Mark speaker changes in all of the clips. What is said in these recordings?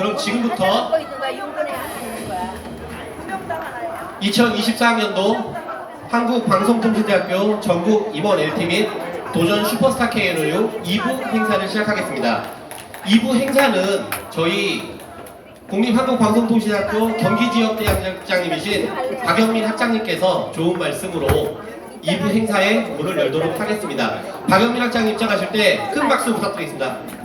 Speaker 1: 그럼 지금부터 2024학년도 한국방송통신대학교 전국 임원 LT 및 도전 슈퍼스타 KNOU 2부 행사를 시작하겠습니다. 2부 행사는 저희 국립한국방송통신학교 경기지역대학장님이신 박영민 학장님께서 좋은 말씀으로 2부 행사에 문을 열도록 하겠습니다. 박영민 학장님 입장하실 때 큰 박수 부탁드리겠습니다.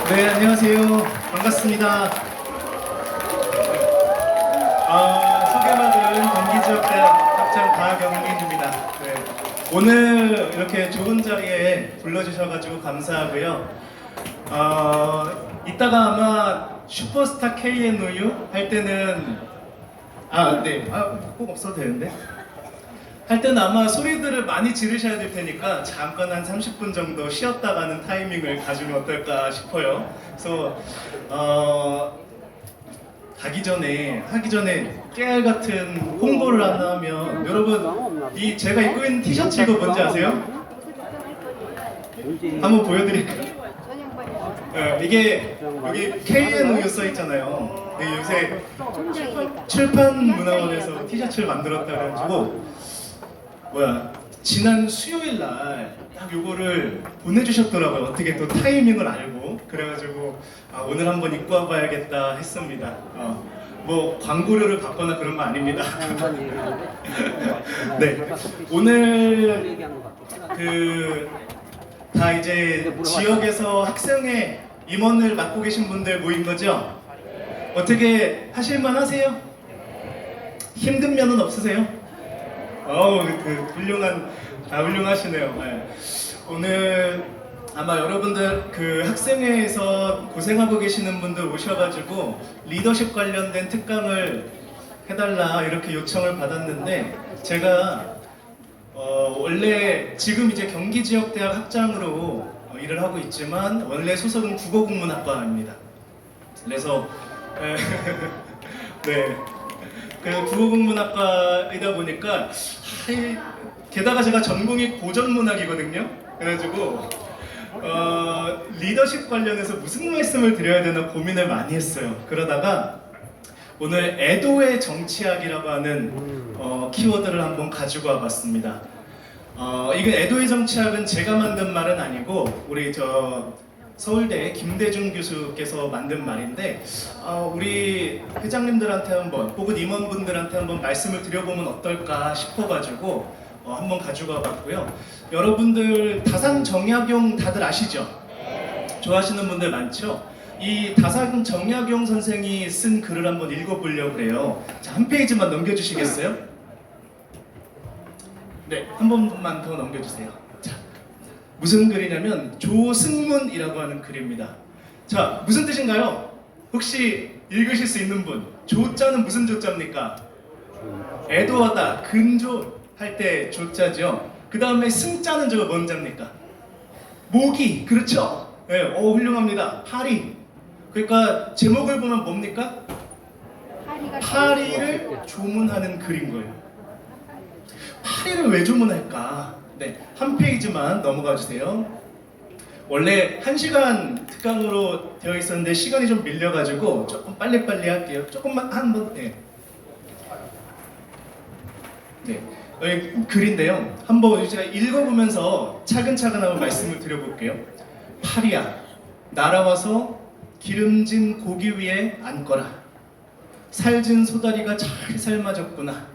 Speaker 2: 네, 안녕하세요. 반갑습니다. 소개받은 경기지역대학 학장 박영민입니다. 네, 오늘 이렇게 좋은 자리에 불러주셔가지고 감사하고요. 이따가 아마 슈퍼스타 KNOU 할 때는 꼭 없어도 되는데 할 때는 아마 소리들을 많이 지르셔야 될 테니까 잠깐 한 30분 정도 쉬었다 가는 타이밍을 가지면 어떨까 싶어요. 그래서 하기 전에 깨알 같은 홍보를 하나 하면, 여러분 이 제가 입고 있는 티셔츠 이거 뭔지 아세요? 한번 보여드릴까요? 이게 여기 KNOU 써 있잖아요. 요새 출판문화원에서 티셔츠를 만들었다 그래가지고 지난 수요일 날 딱 요거를 보내주셨더라고요. 어떻게 또 타이밍을 알고. 그래가지고 오늘 한번 입고 와봐야겠다 했습니다. 뭐 광고료를 받거나 그런 거 아닙니다. 네, 오늘 다 이제 지역에서 학생회 임원을 맡고 계신 분들 모인 거죠? 어떻게 하실만 하세요? 힘든 면은 없으세요? 훌륭하시네요. 네. 오늘 아마 여러분들 학생회에서 고생하고 계시는 분들 오셔가지고 리더십 관련된 특강을 해달라 이렇게 요청을 받았는데, 제가 원래 지금 이제 경기지역대학 학장으로 일을 하고 있지만 원래 소속은 국어국문학과입니다. 그래서 네, 국어국문학과이다 보니까 게다가 제가 전공이 고전문학이거든요. 그래가지고 리더십 관련해서 무슨 말씀을 드려야 되나 고민을 많이 했어요. 그러다가 오늘 애도의 정치학이라고 하는 키워드를 한번 가지고 와봤습니다. 이건 애도의 정치학은 제가 만든 말은 아니고 우리 서울대 김대중 교수께서 만든 말인데, 우리 회장님들한테 한번 혹은 임원분들한테 한번 말씀을 드려보면 어떨까 싶어가지고 한번 가지고 와봤고요. 여러분들 다산정약용 다들 아시죠? 좋아하시는 분들 많죠? 이 다산정약용 선생이 쓴 글을 한번 읽어보려고 해요. 자, 한 페이지만 넘겨주시겠어요? 네, 한 번만 더 넘겨주세요. 자, 무슨 글이냐면 조승문이라고 하는 글입니다. 자, 무슨 뜻인가요? 혹시 읽으실 수 있는 분? 조자는 무슨 조자입니까? 애도하다, 근조 할 때 조자죠. 그 다음에 승자는 저거 뭔 자입니까? 모기, 그렇죠? 네, 훌륭합니다. 파리. 그러니까 제목을 보면 뭡니까? 파리를 조문하는 글인 거예요. 파리를 왜 조문할까? 네, 한 페이지만 넘어가 주세요. 원래 1시간 특강으로 되어 있었는데 시간이 좀 밀려가지고 조금 빨리빨리 할게요. 조금만 한번. 네. 여기 글인데요. 한번 제가 읽어보면서 차근차근 한번 말씀을 드려볼게요. 파리야, 날아와서 기름진 고기 위에 앉거라. 살진 소다리가 잘 삶아졌구나.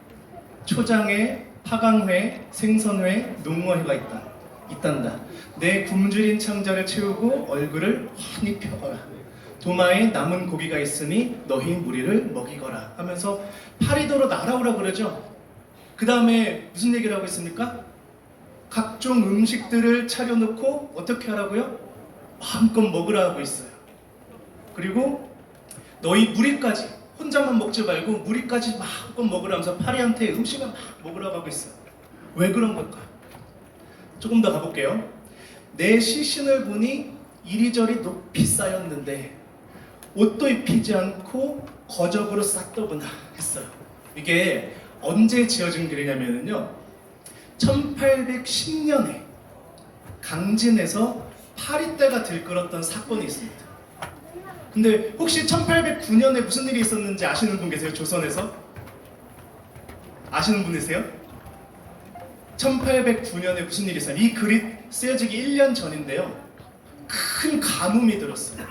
Speaker 2: 초장에 파강회, 생선회, 농어회가 있단다. 내 굶주린 창자를 채우고 얼굴을 환히 펴거라. 도마에 남은 고기가 있으니 너희 무리를 먹이거라 하면서 파리도로 날아오라 그러죠. 그 다음에 무슨 얘기를 하고 있습니까? 각종 음식들을 차려놓고 어떻게 하라고요? 마음껏 먹으라 하고 있어요. 그리고 너희 무리까지, 혼자만 먹지 말고 무리까지 마음껏 먹으라면서 파리한테 음식을 막 먹으라고 하고 있어요. 왜 그런 걸까? 조금 더 가볼게요. 내 시신을 보니 이리저리 높이 쌓였는데 옷도 입히지 않고 거적으로 쌌더구나 했어요. 이게 언제 지어진 글이냐면요, 1810년에 강진에서 파리떼가 들끓었던 사건이 있습니다. 근데 혹시 1809년에 무슨 일이 있었는지 아시는 분 계세요? 조선에서? 아시는 분이세요? 1809년에 무슨 일이 있어요? 이 글이 쓰여지기 1년 전인데요. 큰 가뭄이 들었어요.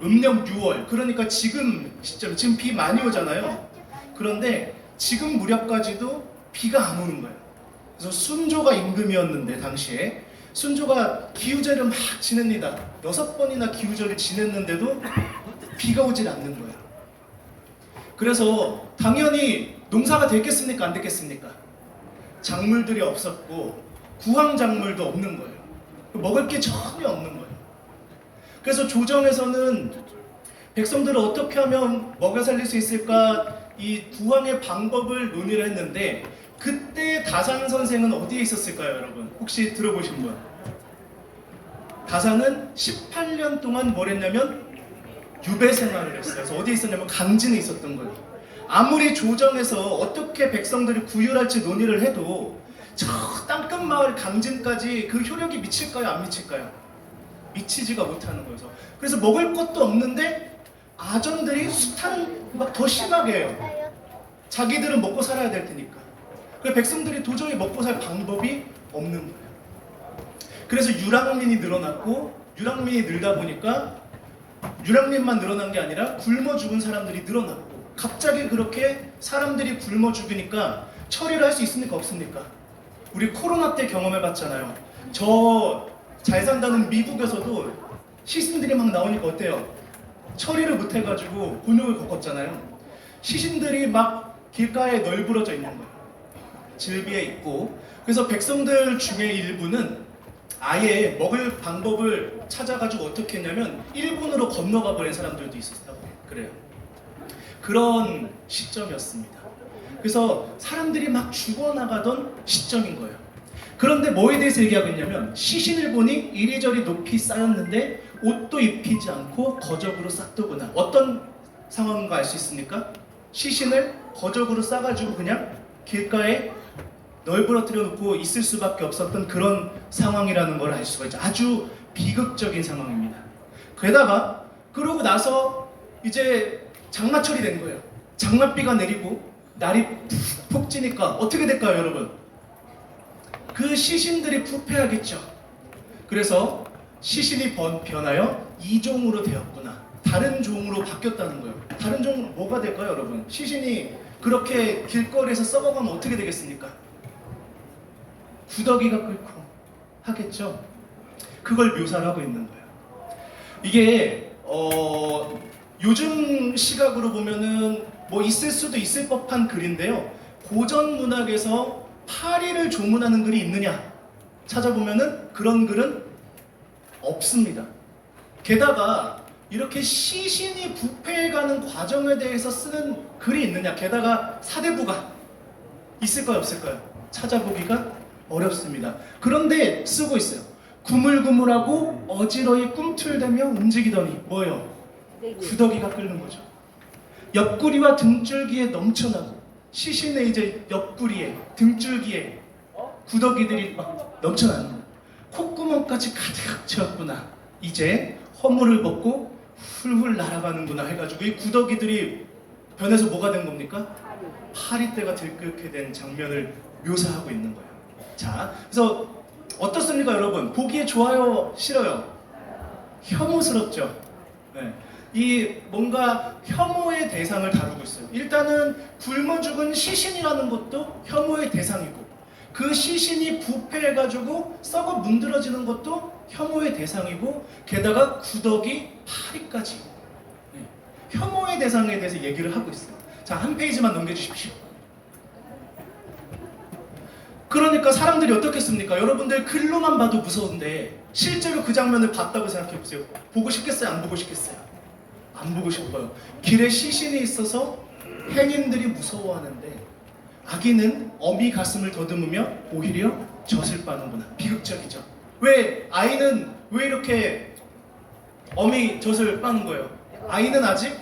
Speaker 2: 음력 6월. 그러니까 지금 시점, 지금 비 많이 오잖아요. 그런데 지금 무렵까지도 비가 안 오는 거예요. 그래서 순조가 임금이었는데 당시에 순조가 기우제를 막 지냅니다. 6번이나 기우제를 지냈는데도 비가 오질 않는 거예요. 그래서 당연히 농사가 됐겠습니까? 안 됐겠습니까? 작물들이 없었고 구황작물도 없는 거예요. 먹을 게 전혀 없는 거예요. 그래서 조정에서는 백성들을 어떻게 하면 먹여 살릴 수 있을까 이 구황의 방법을 논의를 했는데 그때 다산 선생은 어디에 있었을까요, 여러분? 혹시 들어보신 분? 다산은 18년 동안 뭘 했냐면 유배 생활을 했어요. 그래서 어디에 있었냐면 강진에 있었던 거예요. 아무리 조정에서 어떻게 백성들을 구휼할지 논의를 해도 저 땅끝 마을 강진까지 그 효력이 미칠까요? 안 미칠까요? 미치지가 못하는 거죠. 그래서 먹을 것도 없는데 아전들이 수탈을 막 더 심하게 해요. 자기들은 먹고 살아야 될 테니까. 그래서 백성들이 도저히 먹고 살 방법이 없는 거예요. 그래서 유랑민이 늘어났고 유랑민이 늘다 보니까 유랑민만 늘어난 게 아니라 굶어 죽은 사람들이 늘어났고 갑자기 그렇게 사람들이 굶어 죽으니까 처리를 할 수 있습니까? 없습니까? 우리 코로나 때 경험해 봤잖아요. 저 잘 산다는 미국에서도 시신들이 막 나오니까 어때요? 처리를 못 해가지고 곤욕을 겪었잖아요. 시신들이 막 길가에 널브러져 있는 거예요. 질비해 있고. 그래서 백성들 중에 일부는 아예 먹을 방법을 찾아가지고 어떻게 했냐면 일본으로 건너가 버린 사람들도 있었다고 그래요. 그런 시점이었습니다. 그래서 사람들이 막 죽어나가던 시점인 거예요. 그런데 뭐에 대해서 얘기하고 있냐면 시신을 보니 이리저리 높이 쌓였는데 옷도 입히지 않고 거적으로 싹두구나. 어떤 상황인가 알 수 있습니까? 시신을 거적으로 싸가지고 그냥 길가에 널브러뜨려 놓고 있을 수밖에 없었던 그런 상황이라는 걸 알 수가 있죠. 아주 비극적인 상황입니다. 게다가 그러고 나서 이제 장마철이 된 거예요. 장맛비가 내리고 날이 푹 찌니까 어떻게 될까요, 여러분? 그 시신들이 부패하겠죠. 그래서 시신이 변하여 이종으로 되었구나. 다른 종으로 바뀌었다는 거예요. 다른 종으로 뭐가 될까요, 여러분? 시신이 그렇게 길거리에서 썩어가면 어떻게 되겠습니까? 구더기가 끓고 하겠죠. 그걸 묘사를 하고 있는 거예요. 이게 요즘 시각으로 보면은 뭐 있을 수도 있을 법한 글인데요. 고전 문학에서 파리를 조문하는 글이 있느냐 찾아보면은 그런 글은 없습니다. 게다가 이렇게 시신이 부패해가는 과정에 대해서 쓰는 글이 있느냐, 게다가 사대부가 있을까요, 없을까요? 찾아보기가 어렵습니다. 그런데 쓰고 있어요. 구물구물하고 어지러이 꿈틀대며 움직이더니 뭐예요? 구더기가 끓는 거죠. 옆구리와 등줄기에 넘쳐나고 시신의 이제 옆구리에 등줄기에 구더기들이 막 넘쳐나는 거예요. 콧구멍까지 가득 채웠구나. 이제 허물을 벗고 훌훌 날아가는구나 해가지고 이 구더기들이 변해서 뭐가 된 겁니까? 파리떼가 들끓게 된 장면을 묘사하고 있는 거예요. 자, 그래서 어떻습니까, 여러분? 보기에 좋아요, 싫어요? 혐오스럽죠. 네. 이 뭔가 혐오의 대상을 다루고 있어요. 일단은 굶어 죽은 시신이라는 것도 혐오의 대상이고 그 시신이 부패해가지고 썩어 문드러지는 것도 혐오의 대상이고 게다가 구더기 파리까지 혐오의 대상에 대해서 얘기를 하고 있어요. 자, 한 페이지만 넘겨주십시오. 그러니까 사람들이 어떻겠습니까? 여러분들 글로만 봐도 무서운데 실제로 그 장면을 봤다고 생각해보세요. 보고 싶겠어요? 안 보고 싶겠어요? 안 보고 싶어요. 길에 시신이 있어서 행인들이 무서워하는데 아기는 어미 가슴을 더듬으며 오히려 젖을 빠는구나. 비극적이죠. 왜 아이는 왜 이렇게 어미 젖을 빠는 거예요? 아이는 아직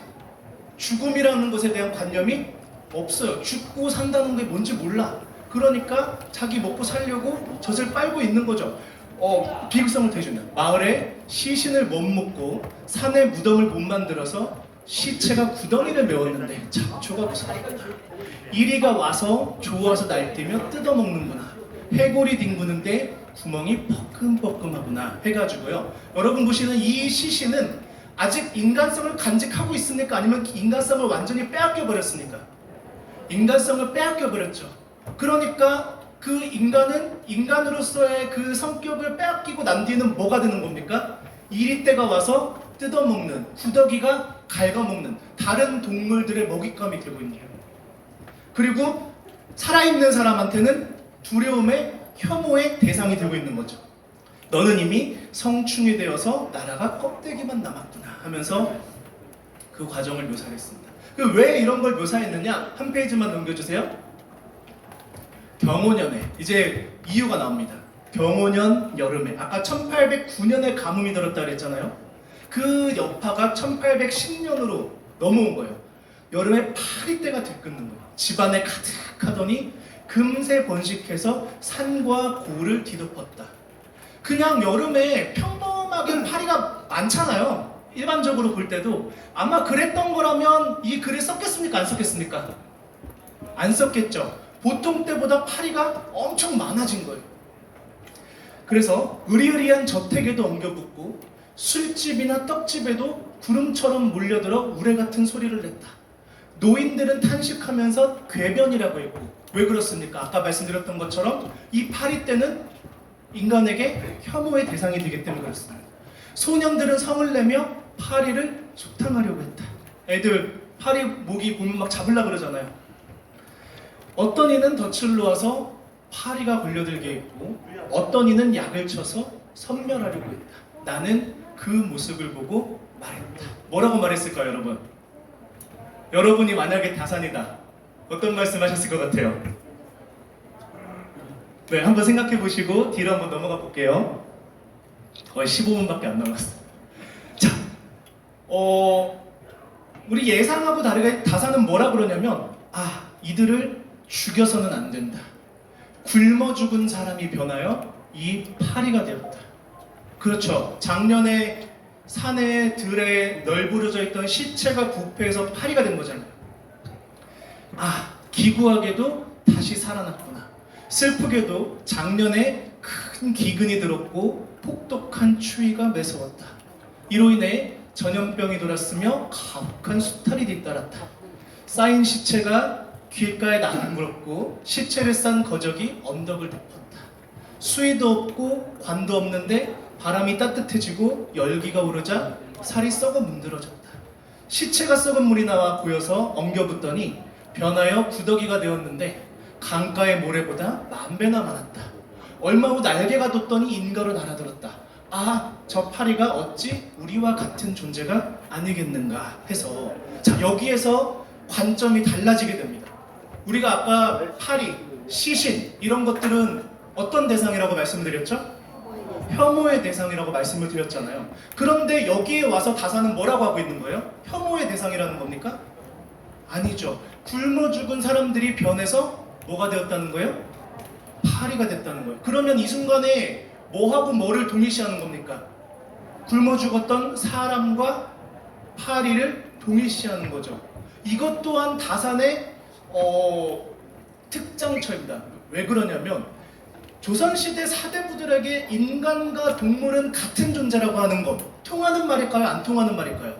Speaker 2: 죽음이라는 것에 대한 관념이 없어요. 죽고 산다는 게 뭔지 몰라. 그러니까 자기 먹고 살려고 젖을 빨고 있는 거죠. 비극성을 대준다. 마을에 시신을 못 묻고 산에 무덤을 못 만들어서 시체가 구덩이를 메웠는데 잡초가 무섭구나. 이리가 와서 좋아서 날뛰며 뜯어먹는구나. 해골이 뒹구는데 구멍이 뻐끔뻐끔하구나 해가지고요. 여러분 보시는 이 시신은 아직 인간성을 간직하고 있습니까? 아니면 인간성을 완전히 빼앗겨 버렸습니까? 인간성을 빼앗겨 버렸죠. 그러니까 그 인간은 인간으로서의 그 성격을 빼앗기고 난 뒤에는 뭐가 되는 겁니까? 이리떼가 와서 뜯어먹는, 구더기가 갉아먹는 다른 동물들의 먹잇감이 되고 있는 거예요. 그리고 살아있는 사람한테는 두려움의, 혐오의 대상이 되고 있는 거죠. 너는 이미 성충이 되어서 나라가 껍데기만 남았구나 하면서 그 과정을 묘사했습니다. 왜 이런 걸 묘사했느냐? 한 페이지만 넘겨주세요. 경호년에 이제 이유가 나옵니다. 경호년 여름에 아까 1809년에 가뭄이 들었다 그랬잖아요. 그 여파가 1810년으로 넘어온 거예요. 여름에 파리떼가 들끓는 거예요. 집안에 가득하더니 금세 번식해서 산과 고를 뒤덮었다. 그냥 여름에 평범하게 파리가 많잖아요. 일반적으로 볼 때도 아마 그랬던 거라면 이 글이 썼겠습니까? 안 썼겠습니까? 안 썼겠죠. 보통 때보다 파리가 엄청 많아진 거예요. 그래서 으리으리한 저택에도 엉겨붙고 술집이나 떡집에도 구름처럼 몰려들어 우레 같은 소리를 냈다. 노인들은 탄식하면서 궤변이라고 했고, 왜 그렇습니까? 아까 말씀드렸던 것처럼 이 파리떼는 인간에게 혐오의 대상이 되기 때문에 그렇습니다. 소년들은 성을 내며 파리를 속탕하려고 했다. 애들 파리 모기 보면 막 잡으려고 그러잖아요. 어떤 이는 덫을 놓아서 파리가 걸려들게 했고, 어떤 이는 약을 쳐서 섬멸하려고 했다. 나는 그 모습을 보고 말했다. 뭐라고 말했을까요, 여러분? 여러분이 만약에 다산이다, 어떤 말씀하셨을 것 같아요? 네, 한번 생각해 보시고 뒤로 한번 넘어가 볼게요. 거의 15분밖에 안 남았어요. 자, 우리 예상하고 다르게 다산은 뭐라 그러냐면, 이들을 죽여서는 안 된다. 굶어 죽은 사람이 변하여 이 파리가 되었다. 그렇죠. 작년에 산에 들에 널브러져 있던 시체가 부패해서 파리가 된 거잖아요. 기구하게도 다시 살아났구나. 슬프게도 작년에 큰 기근이 들었고 폭독한 추위가 매서웠다. 이로 인해 전염병이 돌았으며 가혹한 수탈이 뒤따랐다. 쌓인 시체가 길가에 나무랐고 시체를 싼 거적이 언덕을 덮었다. 수위도 없고 관도 없는데 바람이 따뜻해지고 열기가 오르자 살이 썩어 문드러졌다. 시체가 썩은 물이 나와 고여서 엉겨붙더니 변하여 구더기가 되었는데 강가의 모래보다 10,000배나 많았다. 얼마 후 날개가 돋더니 인가로 날아들었다. 저 파리가 어찌 우리와 같은 존재가 아니겠는가 해서, 자, 여기에서 관점이 달라지게 됩니다. 우리가 아까 파리, 시신 이런 것들은 어떤 대상이라고 말씀드렸죠? 혐오의 대상이라고 말씀을 드렸잖아요. 그런데 여기에 와서 다산은 뭐라고 하고 있는 거예요? 혐오의 대상이라는 겁니까? 아니죠. 굶어 죽은 사람들이 변해서 뭐가 되었다는 거예요? 파리가 됐다는 거예요. 그러면 이 순간에 뭐하고 뭐를 동일시하는 겁니까? 굶어 죽었던 사람과 파리를 동일시하는 거죠. 이것 또한 다산의 특장처입니다. 왜 그러냐면 조선시대 사대부들에게 인간과 동물은 같은 존재라고 하는 것, 통하는 말일까요? 안 통하는 말일까요?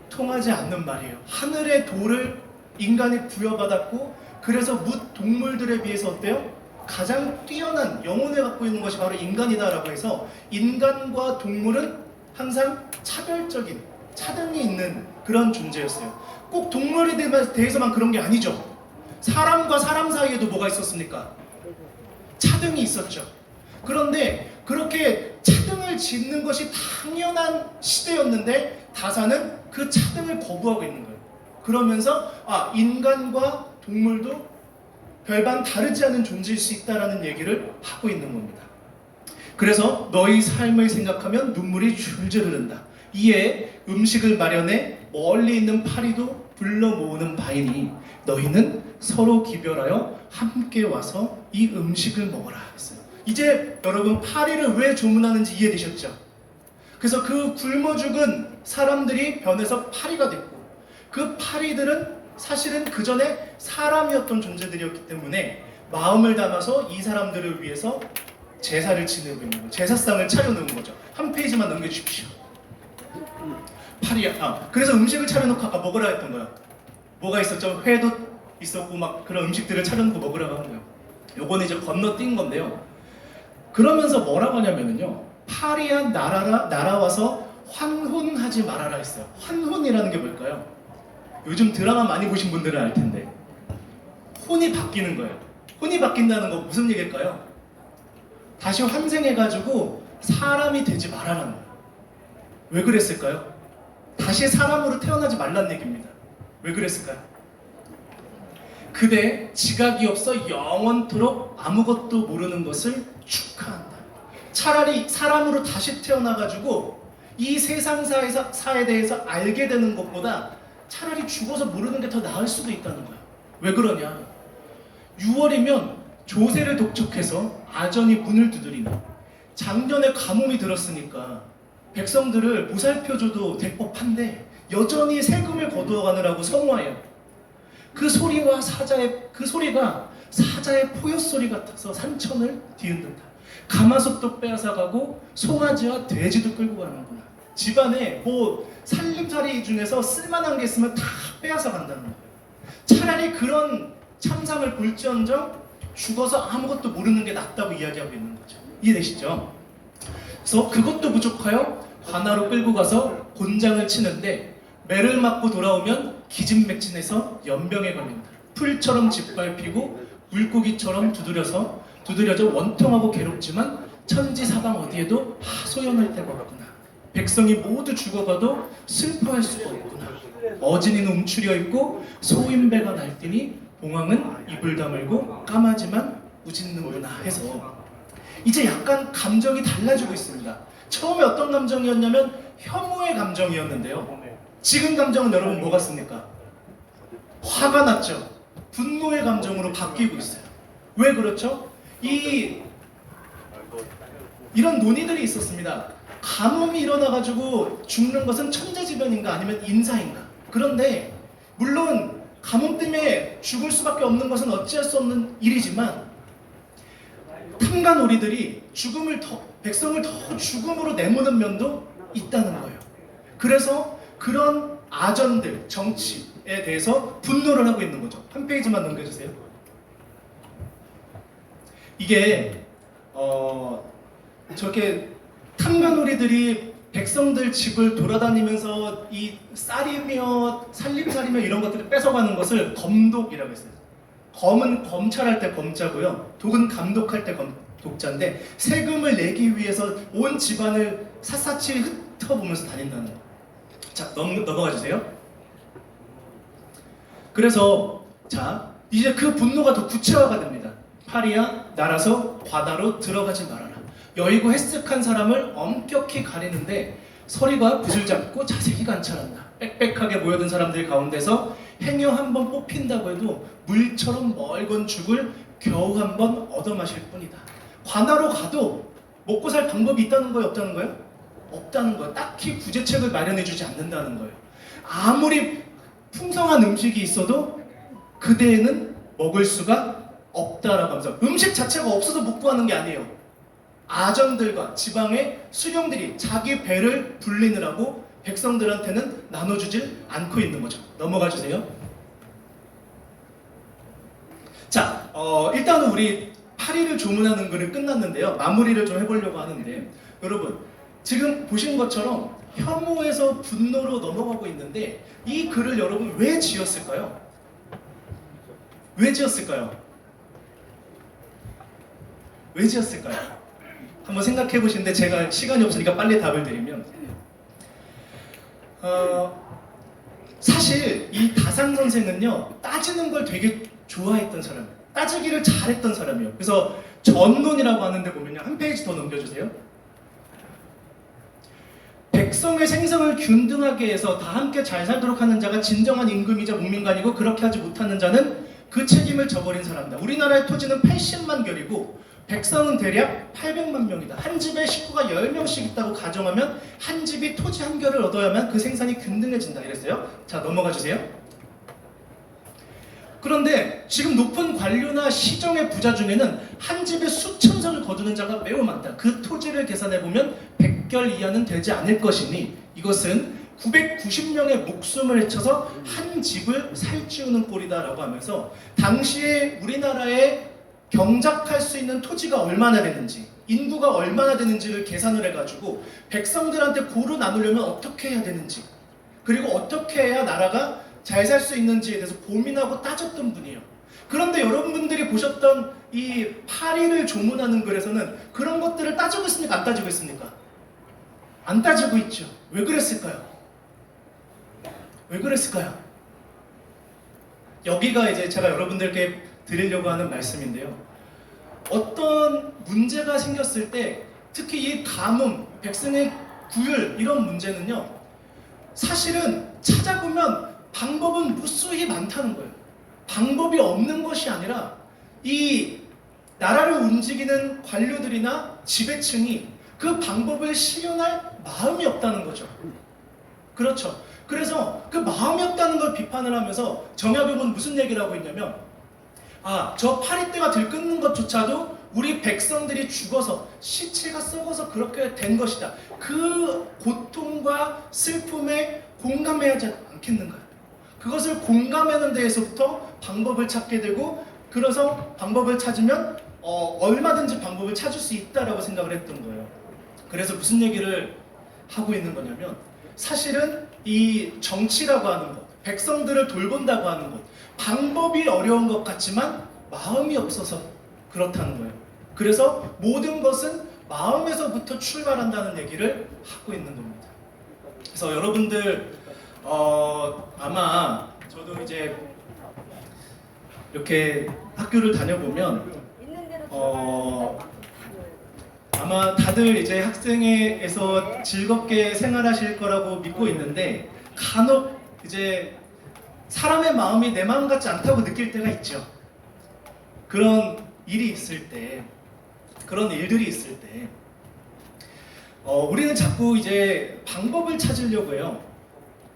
Speaker 2: 통하지 않는 말이에요. 하늘의 도를 인간이 부여받았고, 그래서 뭇 동물들에 비해서 어때요? 가장 뛰어난 영혼을 갖고 있는 것이 바로 인간이다라고 해서 인간과 동물은 항상 차별적인, 차등이 있는 그런 존재였어요. 꼭 동물에 대해서만 그런 게 아니죠. 사람과 사람 사이에도 뭐가 있었습니까? 차등이 있었죠. 그런데 그렇게 차등을 짓는 것이 당연한 시대였는데 다산은 그 차등을 거부하고 있는 거예요. 그러면서 인간과 동물도 별반 다르지 않은 존재일 수 있다는 얘기를 하고 있는 겁니다. 그래서 너희 삶을 생각하면 눈물이 줄줄 흐른다. 이에 음식을 마련해 멀리 있는 파리도 불러 모으는 바이니 너희는 서로 기별하여 함께 와서 이 음식을 먹어라 했어요. 이제 여러분 파리를 왜 조문하는지 이해되셨죠? 그래서 그 굶어 죽은 사람들이 변해서 파리가 됐고 그 파리들은 사실은 그 전에 사람이었던 존재들이었기 때문에 마음을 담아서 이 사람들을 위해서 제사를 지내고 있는 거예요. 제사상을 차려놓은 거죠. 한 페이지만 넘겨주십시오. 파리야. 그래서 음식을 차려놓고 아까 먹으라 했던 거야. 뭐가 있었죠? 회도 있었고 막 그런 음식들을 차려놓고 먹으라고 하는 거예요. 요거는 이제 건너뛴 건데요. 그러면서 뭐라고 하냐면요. 파리야 날아와서 환혼하지 말아라 했어요. 환혼이라는 게 뭘까요? 요즘 드라마 많이 보신 분들은 알 텐데 혼이 바뀌는 거예요. 혼이 바뀐다는 거 무슨 얘기일까요? 다시 환생해가지고 사람이 되지 말아라는 거예요. 왜 그랬을까요? 다시 사람으로 태어나지 말란 얘기입니다. 왜 그랬을까요? 그대 지각이 없어 영원토록 아무것도 모르는 것을 축하한다. 차라리 사람으로 다시 태어나가지고 이 세상사에 대해서 알게 되는 것보다 차라리 죽어서 모르는 게 더 나을 수도 있다는 거야. 왜 그러냐? 6월이면 조세를 독촉해서 아전이 문을 두드리는, 작년에 가뭄이 들었으니까 백성들을 보살펴줘도 될 법한데 여전히 세금을 거두어가느라고 성화해요. 그 소리가 사자의 포효 소리 같아서 산천을 뒤흔든다. 가마솥도 빼앗아가고 송아지와 돼지도 끌고 가는구나. 집안에 뭐 살림살이 중에서 쓸만한 게 있으면 다 빼앗아 간다는 거예요. 차라리 그런 참상을 볼지언정 죽어서 아무것도 모르는 게 낫다고 이야기하고 있는 거죠. 이해되시죠? 그래서 그것도 부족하여 관하로 끌고 가서 곤장을 치는데 매를 맞고 돌아오면 기진맥진해서 연병에 걸린다. 풀처럼 짓밟히고 물고기처럼 두드려져 원통하고 괴롭지만 천지사방 어디에도 하소연할 데가 없구나. 백성이 모두 죽어가도 슬퍼할 수가 없구나. 어진이는 움츠려 있고 소인배가 날뛰니 봉황은 입을 다물고 까마지만 우짖는구나 해서 이제 약간 감정이 달라지고 있습니다. 처음에 어떤 감정이었냐면 혐오의 감정이었는데요. 지금 감정은 여러분 뭐 같습니까? 화가 났죠. 분노의 감정으로 바뀌고 있어요. 왜 그렇죠? 이런 논의들이 있었습니다. 가뭄이 일어나가지고 죽는 것은 천재지변인가 아니면 인사인가? 그런데 물론 가뭄 때문에 죽을 수밖에 없는 것은 어찌할 수 없는 일이지만 탐관오리들이 백성을 더 죽음으로 내모는 면도 있다는 거예요. 그래서 그런 아전들, 정치에 대해서 분노를 하고 있는 거죠. 한 페이지만 넘겨주세요. 이게 저렇게 탐관오리들이 백성들 집을 돌아다니면서 이 쌀이며 살림살이며 이런 것들을 뺏어가는 것을 검독이라고 했어요. 검은 검찰할 때 검자고요. 독은 감독할 때 독자인데 세금을 내기 위해서 온 집안을 샅샅이 흩어보면서 다닌다는 거예요. 자, 넘어가 주세요. 그래서 자, 이제 그 분노가 더 구체화가 됩니다. 파리야 날아서 바다로 들어가지 말아라. 여의고 헬쓱한 사람을 엄격히 가리는데 서리가 붓을 잡고 자세히 관찰한다. 빽빽하게 모여든 사람들 가운데서 행여 한번 뽑힌다고 해도 물처럼 멀건 죽을 겨우 한번 얻어마실 뿐이다. 관하로 가도 먹고 살 방법이 있다는 거예요? 없다는 거예요? 없다는 거예요. 딱히 구제책을 마련해주지 않는다는 거예요. 아무리 풍성한 음식이 있어도 그대에는 먹을 수가 없다라고 하면서 음식 자체가 없어서 못 구하는 게 아니에요. 아전들과 지방의 수령들이 자기 배를 불리느라고 백성들한테는 나눠주질 않고 있는 거죠. 넘어가 주세요. 자, 일단은 우리 파리를 조문하는 글은 끝났는데요. 마무리를 좀 해보려고 하는데 여러분 지금 보신 것처럼 혐오에서 분노로 넘어가고 있는데 이 글을 여러분 왜 지었을까요? 왜 지었을까요? 왜 지었을까요? 한번 생각해 보시는데 제가 시간이 없으니까 빨리 답을 드리면 사실 이 다산 선생은요 따지는 걸 되게 좋아했던 사람이에요. 따지기를 잘했던 사람이에요. 그래서 전론이라고 하는데 보면요 한 페이지 더 넘겨주세요. 백성의 생성을 균등하게 해서 다 함께 잘 살도록 하는 자가 진정한 임금이자 국민관이고 그렇게 하지 못하는 자는 그 책임을 져버린 사람이다. 우리나라의 토지는 80만 결이고 백성은 대략 800만 명이다. 한 집에 식구가 10명씩 있다고 가정하면 한 집이 토지 한 개를 얻어야만 그 생산이 균등해진다 이랬어요. 자, 넘어가 주세요. 그런데 지금 높은 관료나 시정의 부자 중에는 한 집에 수천 석을 거두는 자가 매우 많다. 그 토지를 계산해보면 100결 이하는 되지 않을 것이니 이것은 990명의 목숨을 헤쳐서 한 집을 살찌우는 꼴이다라고 하면서 당시에 우리나라에 경작할 수 있는 토지가 얼마나 되는지, 인구가 얼마나 되는지를 계산을 해가지고 백성들한테 고루 나누려면 어떻게 해야 되는지, 그리고 어떻게 해야 나라가 잘 살 수 있는지에 대해서 고민하고 따졌던 분이에요. 그런데 여러분들이 보셨던 이 파리를 조문하는 글에서는 그런 것들을 따지고 있습니까? 안 따지고 있습니까? 안 따지고 있죠. 왜 그랬을까요? 왜 그랬을까요? 여기가 이제 제가 여러분들께 드리려고 하는 말씀인데요. 어떤 문제가 생겼을 때 특히 이 가뭄, 백성의 구휼 이런 문제는요. 사실은 찾아보면 방법은 무수히 많다는 거예요. 방법이 없는 것이 아니라 이 나라를 움직이는 관료들이나 지배층이 그 방법을 실현할 마음이 없다는 거죠. 그렇죠. 그래서 그 마음이 없다는 걸 비판을 하면서 정약용은 무슨 얘기를 하고 있냐면 저 파리떼가 들끓는 것조차도 우리 백성들이 죽어서 시체가 썩어서 그렇게 된 것이다. 그 고통과 슬픔에 공감해야 하지 않겠는가? 그것을 공감하는 데에서부터 방법을 찾게 되고 그래서 방법을 찾으면 얼마든지 방법을 찾을 수 있다라고 생각을 했던 거예요. 그래서 무슨 얘기를 하고 있는 거냐면 사실은 이 정치라고 하는 것, 백성들을 돌본다고 하는 것, 방법이 어려운 것 같지만 마음이 없어서 그렇다는 거예요. 그래서 모든 것은 마음에서부터 출발한다는 얘기를 하고 있는 겁니다. 그래서 여러분들 아마 저도 이제 이렇게 학교를 다녀보면 아마 다들 이제 학생회에서 즐겁게 생활하실 거라고 믿고 있는데 간혹 이제 사람의 마음이 내 마음 같지 않다고 느낄 때가 있죠. 그런 일이 있을 때, 그런 일들이 있을 때 우리는 자꾸 이제 방법을 찾으려고 해요.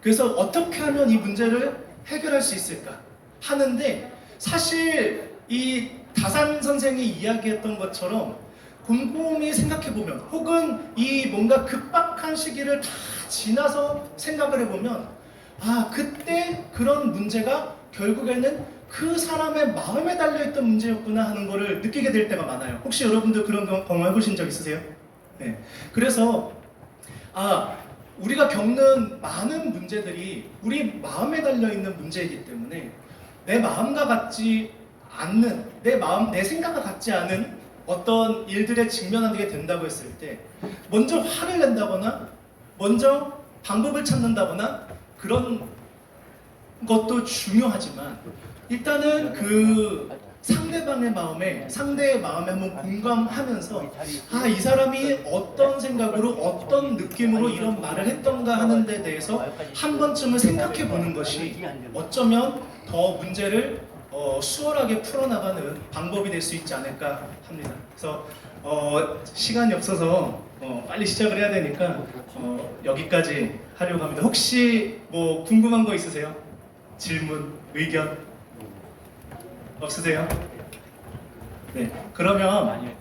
Speaker 2: 그래서 어떻게 하면 이 문제를 해결할 수 있을까 하는데 사실 이 다산 선생이 이야기했던 것처럼 곰곰이 생각해보면 혹은 이 뭔가 급박한 시기를 다 지나서 생각을 해보면 그때 그런 문제가 결국에는 그 사람의 마음에 달려있던 문제였구나 하는 거를 느끼게 될 때가 많아요. 혹시 여러분들 그런 경험 해보신 적 있으세요? 네. 그래서 우리가 겪는 많은 문제들이 우리 마음에 달려있는 문제이기 때문에 내 마음과 같지 않는, 내 생각과 같지 않은 어떤 일들에 직면하게 된다고 했을 때 먼저 화를 낸다거나 먼저 방법을 찾는다거나 그런 것도 중요하지만 일단은 그 상대의 마음에 한번 공감하면서 이 사람이 어떤 생각으로 어떤 느낌으로 이런 말을 했던가 하는 데 대해서 한 번쯤은 생각해 보는 것이 어쩌면 더 문제를 수월하게 풀어나가는 방법이 될 수 있지 않을까 합니다. 그래서 시간이 없어서 빨리 시작을 해야 되니까 여기까지 하려고 합니다. 혹시 뭐 궁금한 거 있으세요? 질문, 의견 없으세요? 네, 그러면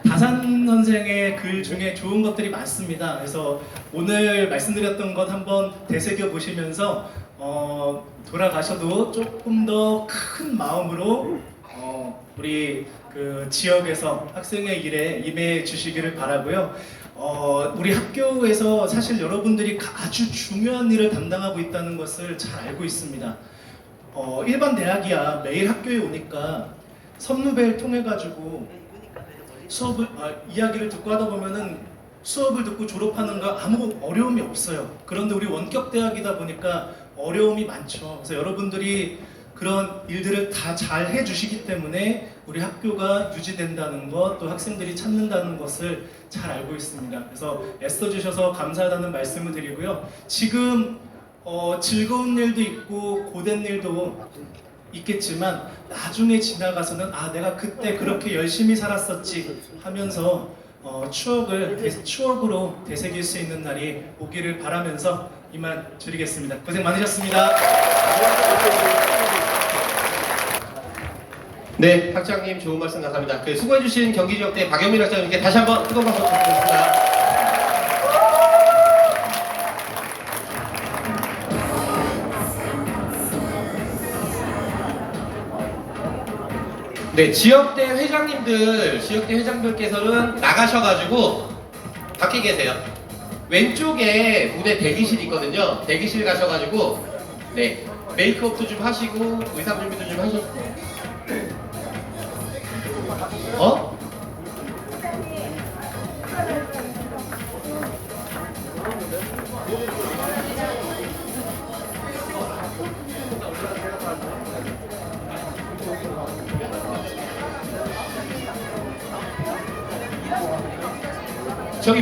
Speaker 2: 다산 선생의 글 중에 좋은 것들이 많습니다. 그래서 오늘 말씀드렸던 것 한번 되새겨 보시면서 돌아가셔도 조금 더 큰 마음으로 우리 그 지역에서 학생의 일에 임해 주시기를 바라고요. 우리 학교에서 사실 여러분들이 아주 중요한 일을 담당하고 있다는 것을 잘 알고 있습니다. 일반 대학이야 매일 학교에 오니까 선후배를 통해 가지고 수업을 이야기를 듣고 하다 보면은 수업을 듣고 졸업하는 거 아무 어려움이 없어요. 그런데 우리 원격 대학이다 보니까 어려움이 많죠. 그래서 여러분들이 그런 일들을 다 잘 해주시기 때문에 우리 학교가 유지된다는 것, 또 학생들이 찾는다는 것을 잘 알고 있습니다. 그래서 애써주셔서 감사하다는 말씀을 드리고요. 지금 즐거운 일도 있고 고된 일도 있겠지만 나중에 지나가서는 아 내가 그때 그렇게 열심히 살았었지 하면서 추억으로 되새길 수 있는 날이 오기를 바라면서 이만 드리겠습니다. 고생 많으셨습니다.
Speaker 1: 네, 학장님 좋은 말씀 감사합니다. 수고해주신 경기지역대 박영민 학장님께 다시 한번 뜨거운 박수 부탁드립니다. 네, 지역대 회장들께서는 나가셔가지고 밖에 계세요. 왼쪽에 무대 대기실 있거든요. 대기실 가셔가지고 네, 메이크업도 좀 하시고 의상 준비도 좀 하셨고 어?